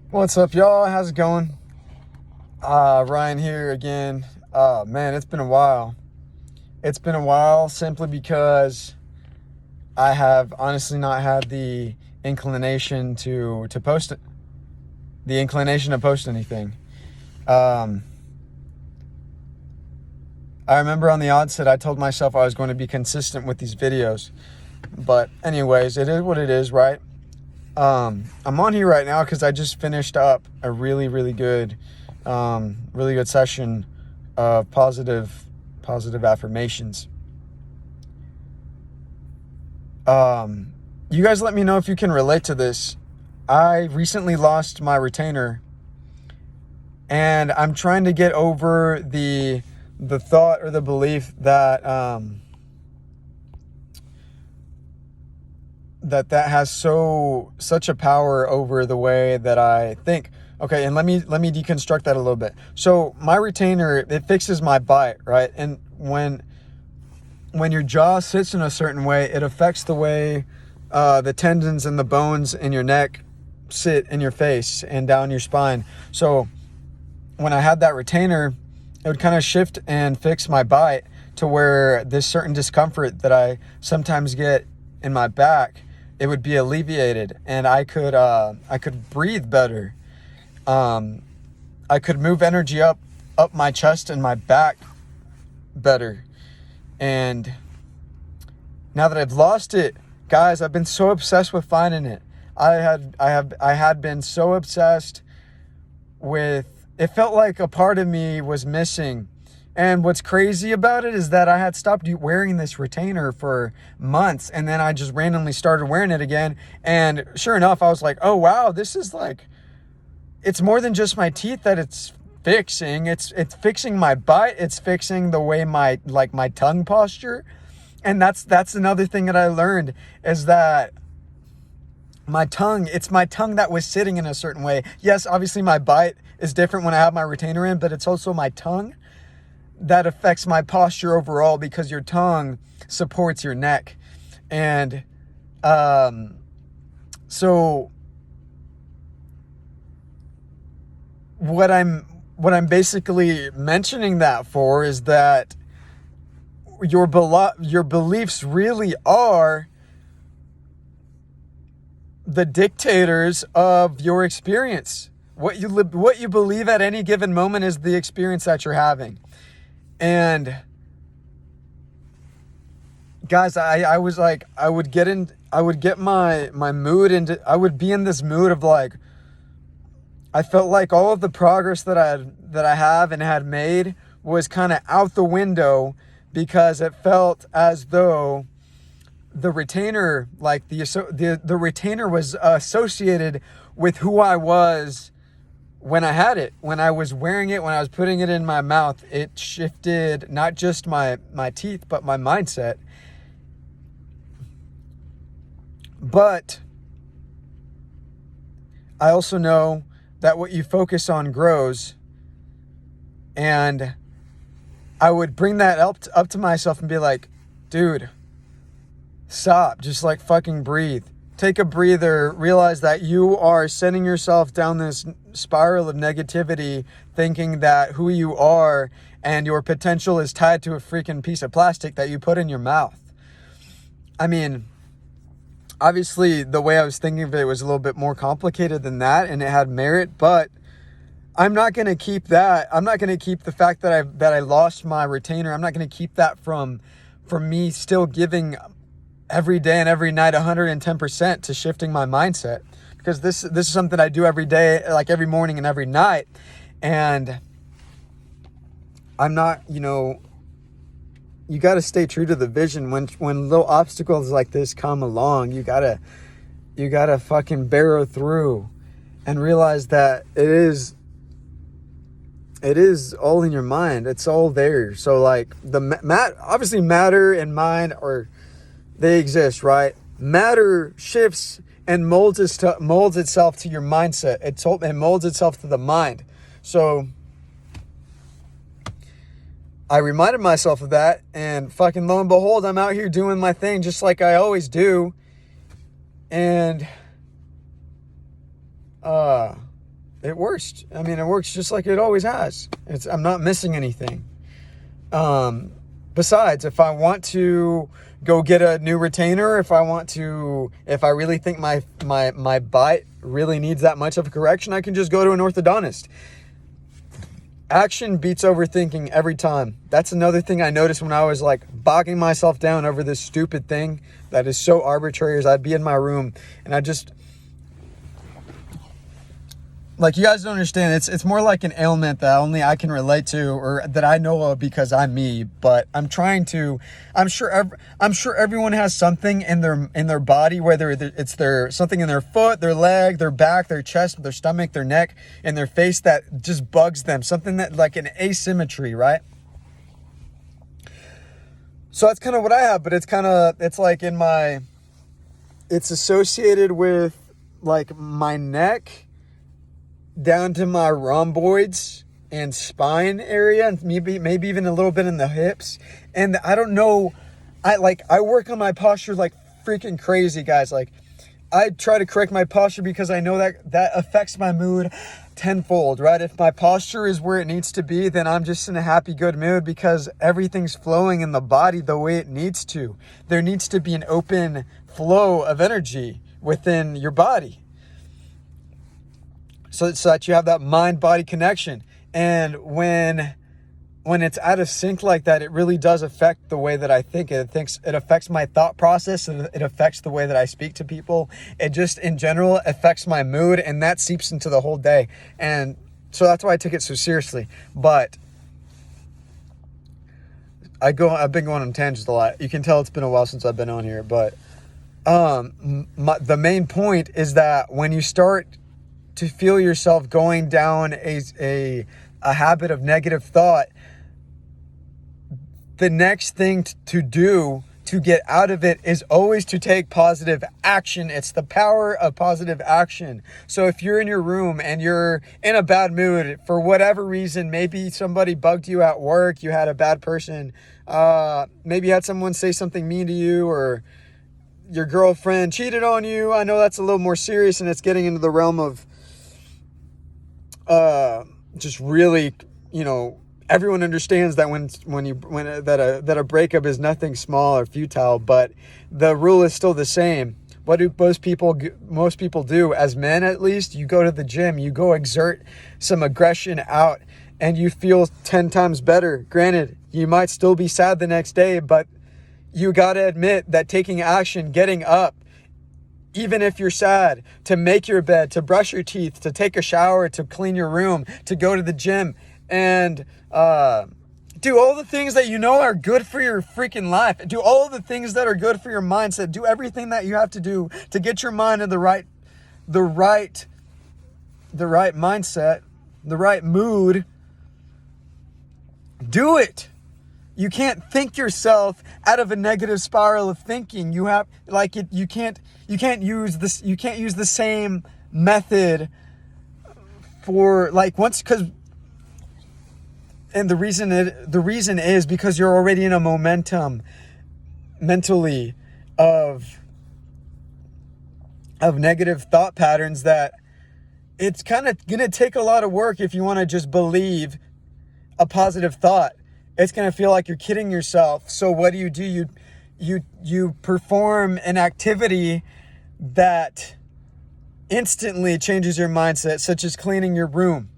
What's up, y'all? How's it going? Ryan here again. Man, it's been a while. It's been a while simply because I have honestly not had the inclination to post it. The inclination to post anything. I remember on the onset I told myself I was going to be consistent with these videos. But anyways, it is what it is, right? I'm on here right now because I just finished up a really good session of positive affirmations. You guys let me know if you can relate to this. I recently lost my retainer, and I'm trying to get over the thought or the belief that that has such a power over the way that I think. Okay, and let me deconstruct that a little bit. So my retainer, it fixes my bite, right? And when your jaw sits in a certain way, it affects the way the tendons and the bones in your neck sit in your face and down your spine. So when I had that retainer, it would kind of shift and fix my bite to where this certain discomfort that I sometimes get in my back, it would be alleviated, and I could breathe better. I could move energy up my chest and my back better. And now that I've lost it, guys, I've been so obsessed with finding it. I had been so obsessed with it. Felt like a part of me was missing. And what's crazy about it is that I had stopped wearing this retainer for months, and then I just randomly started wearing it again. And sure enough, I was like, oh wow, this is like, it's more than just my teeth that it's fixing. It's fixing my bite. It's fixing the way my tongue posture. And that's another thing that I learned is that it's my tongue that was sitting in a certain way. Yes, obviously my bite is different when I have my retainer in, but it's also my tongue that affects my posture overall, because your tongue supports your neck. And so what I'm basically mentioning that for is that your beliefs really are the dictators of your experience. What you believe at any given moment is the experience that you're having. And guys, I was like, I would get my mood into, I would be in this mood of like, I felt like all of the progress that I have and had made was kind of out the window, because it felt as though the retainer, like the retainer was associated with who I was when I had it, when I was wearing it, when I was putting it in my mouth. It shifted not just my teeth, but my mindset. But I also know that what you focus on grows. And I would bring that up to myself and be like, dude, stop, just like fucking breathe. Take a breather, realize that you are sending yourself down this spiral of negativity, thinking that who you are and your potential is tied to a freaking piece of plastic that you put in your mouth. I mean, obviously the way I was thinking of it was a little bit more complicated than that, and it had merit, but I'm not going to keep that. I'm not going to keep the fact that I lost my retainer. I'm not going to keep that from me still giving every day and every night 110% to shifting my mindset, because this is something I do every day, like every morning and every night. And I'm not, you got to stay true to the vision. When little obstacles like this come along, you got to fucking barrel through and realize that it is all in your mind. It's all there. So like obviously matter and mind they exist, right? Matter shifts and molds itself to your mindset. It molds itself to the mind. So I reminded myself of that, and fucking lo and behold, I'm out here doing my thing just like I always do. And it works. I mean, it works just like it always has. I'm not missing anything. Besides, if I want to go get a new retainer, if I really think my bite really needs that much of a correction, I can just go to an orthodontist. Action beats overthinking every time. That's another thing I noticed when I was like bogging myself down over this stupid thing that is so arbitrary. As I'd be in my room and I just, like, you guys don't understand. It's more like an ailment that only I can relate to, or that I know of because I'm me. But I'm sure everyone has something in their body, whether it's something in their foot, their leg, their back, their chest, their stomach, their neck, and their face that just bugs them. Something that, like, an asymmetry, right? So that's kind of what I have, but it's associated with like my neck down to my rhomboids and spine area, and maybe even a little bit in the hips. And I don't know, I work on my posture like freaking crazy, guys. Like, I try to correct my posture because I know that affects my mood tenfold, right? If my posture is where it needs to be, then I'm just in a happy, good mood because everything's flowing in the body the way it needs to. There needs to be an open flow of energy within your body, so that you have that mind-body connection. And when it's out of sync like that, it really does affect the way that I think. It affects my thought process, and it affects the way that I speak to people. It just, in general, affects my mood, and that seeps into the whole day. And so that's why I took it so seriously. But I've been going on tangents a lot. You can tell it's been a while since I've been on here. But the main point is that when you start to feel yourself going down a habit of negative thought, the next thing to do to get out of it is always to take positive action. It's the power of positive action. So if you're in your room and you're in a bad mood for whatever reason, maybe somebody bugged you at work, you had a bad person, maybe you had someone say something mean to you, or your girlfriend cheated on you. I know that's a little more serious, and it's getting into the realm of just really, everyone understands that that a breakup is nothing small or futile, but the rule is still the same. What do most people do, as men at least? You go to the gym, you go exert some aggression out, and you feel 10 times better. Granted, you might still be sad the next day, but you got to admit that taking action, getting up, even if you're sad, to make your bed, to brush your teeth, to take a shower, to clean your room, to go to the gym, and do all the things that you know are good for your freaking life. Do all the things that are good for your mindset. Do everything that you have to do to get your mind in the right mindset, the right mood. Do it. You can't think yourself out of a negative spiral of thinking. You can't use the same method for and the reason is because you're already in a momentum mentally of negative thought patterns that it's kind of going to take a lot of work if you want to just believe a positive thought. It's going to feel like you're kidding yourself. So what do? You perform an activity that instantly changes your mindset, such as cleaning your room.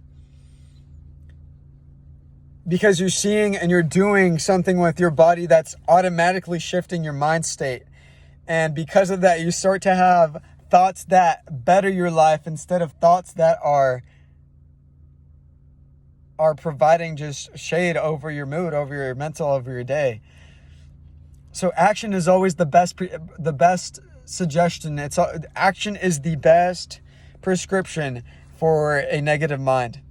Because you're seeing and you're doing something with your body that's automatically shifting your mind state. And because of that, you start to have thoughts that better your life instead of thoughts that are providing just shade over your mood, over your mental, over your day. So action is always the best suggestion. Action is the best prescription for a negative mind.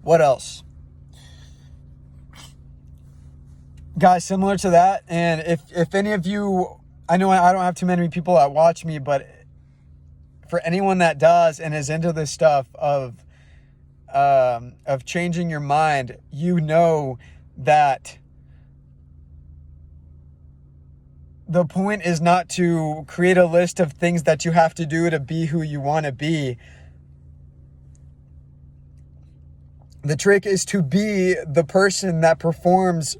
What else? Guys, similar to that, and if any of you, I know I don't have too many people that watch me, but for anyone that does and is into this stuff of changing your mind, you know that the point is not to create a list of things that you have to do to be who you want to be. The trick is to be the person that performs,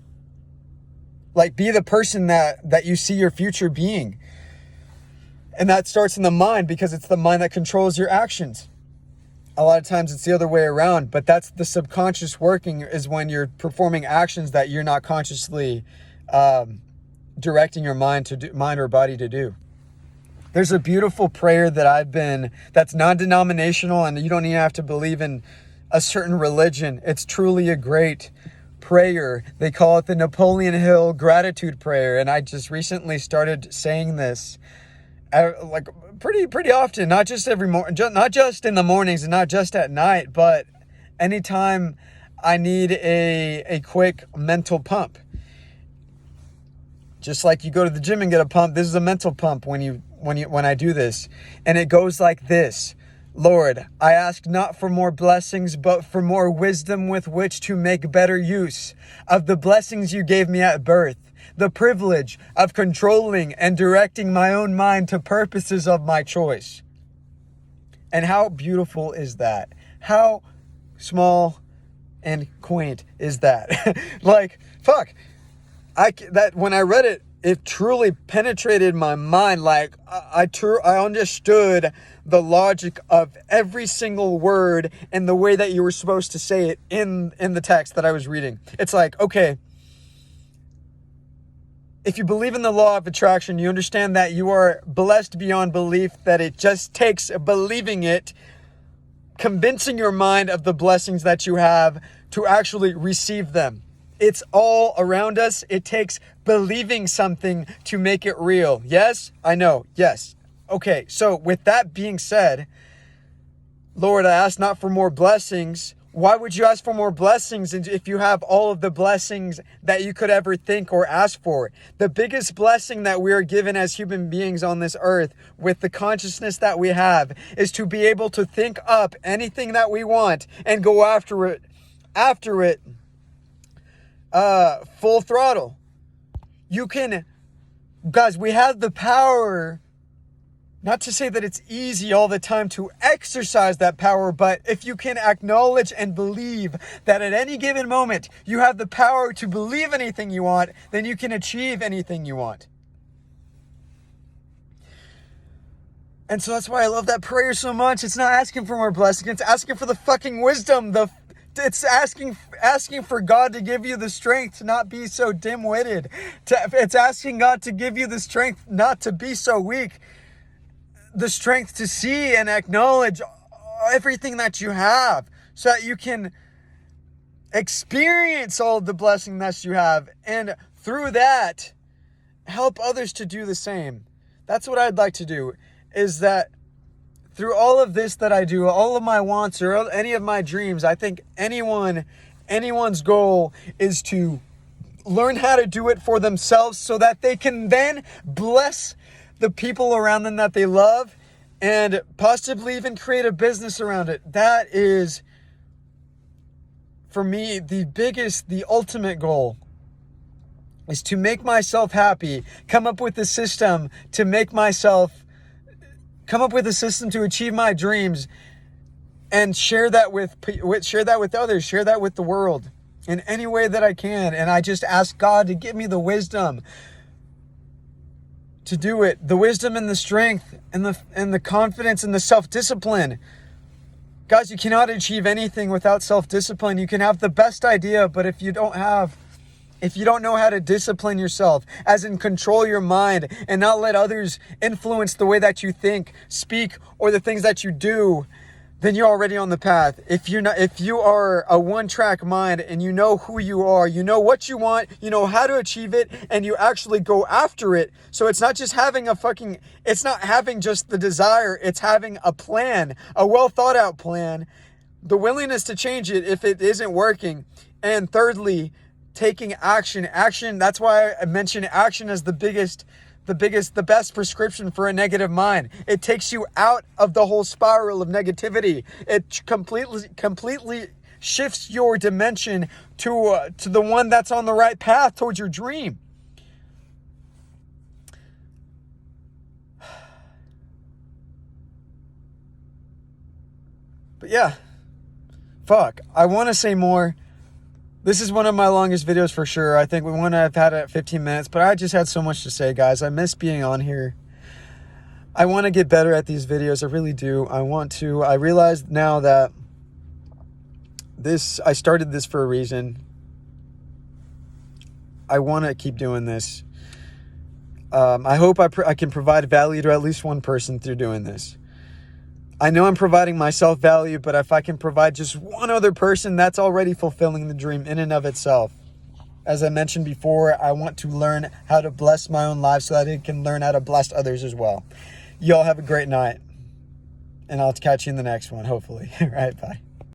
like be the person that you see your future being. And that starts in the mind, because it's the mind that controls your actions. A lot of times it's the other way around, but that's the subconscious working, is when you're performing actions that you're not consciously directing your mind or body to do. There's a beautiful prayer that's non-denominational, and you don't even have to believe in a certain religion. It's truly a great prayer. They call it the Napoleon Hill Gratitude Prayer, and I just recently started saying this like pretty often, not just every morning, not just in the mornings and not just at night, but anytime I need a quick mental pump. Just like you go to the gym and get a pump, this is a mental pump when I do this. And it goes like this: Lord, I ask not for more blessings, but for more wisdom with which to make better use of the blessings you gave me at birth, the privilege of controlling and directing my own mind to purposes of my choice. And how beautiful is that? How small and quaint is that? Like, fuck. When I read it, it truly penetrated my mind. Like I understood the logic of every single word and the way that you were supposed to say it in the text that I was reading. It's like, okay, if you believe in the law of attraction, you understand that you are blessed beyond belief, that it just takes believing it, convincing your mind of the blessings that you have to actually receive them. It's all around us. It takes believing something to make it real. Yes, I know. Yes. Okay, so with that being said, Lord, I ask not for more blessings. Why would you ask for more blessings if you have all of the blessings that you could ever think or ask for? The biggest blessing that we are given as human beings on this earth, with the consciousness that we have, is to be able to think up anything that we want and go after it full throttle. Guys, we have the power, not to say that it's easy all the time to exercise that power, but if you can acknowledge and believe that at any given moment you have the power to believe anything you want, then you can achieve anything you want. And so that's why I love that prayer so much. It's not asking for more blessings, it's asking for the fucking wisdom, it's asking for God to give you the strength to not be so dim-witted. It's asking God to give you the strength not to be so weak. The strength to see and acknowledge everything that you have, so that you can experience all of the blessing that you have, and through that, help others to do the same. That's what I'd like to do, is that through all of this that I do, all of my wants or any of my dreams, I think anyone's goal is to learn how to do it for themselves, so that they can then bless the people around them that they love, and possibly even create a business around it. That is, for me, the ultimate goal, is to make myself happy, come up with a system to achieve my dreams, and share that with others, share that with the world in any way that I can. And I just ask God to give me the wisdom to do it, the wisdom and the strength and the confidence and the self-discipline. Guys, you cannot achieve anything without self-discipline. You can have the best idea, but if you don't know how to discipline yourself, as in control your mind and not let others influence the way that you think, speak, or the things that you do, then you're already on the path. If you are a one-track mind and you know who you are, you know what you want, you know how to achieve it, and you actually go after it. So it's not just it's not having just the desire, it's having a plan, a well thought out plan, the willingness to change it if it isn't working. And thirdly, taking action. That's why I mention action as the best prescription for a negative mind. It takes you out of the whole spiral of negativity. It completely shifts your dimension to the one that's on the right path towards your dream. But yeah, fuck, I want to say more. This is one of my longest videos for sure. I think we want to have had it at 15 minutes, but I just had so much to say, guys. I miss being on here. I want to get better at these videos. I really do. I realize now that I started this for a reason. I want to keep doing this. I hope I can provide value to at least one person through doing this. I know I'm providing myself value, but if I can provide just one other person, that's already fulfilling the dream in and of itself. As I mentioned before, I want to learn how to bless my own life so that I can learn how to bless others as well. Y'all have a great night, and I'll catch you in the next one, hopefully. All right, bye.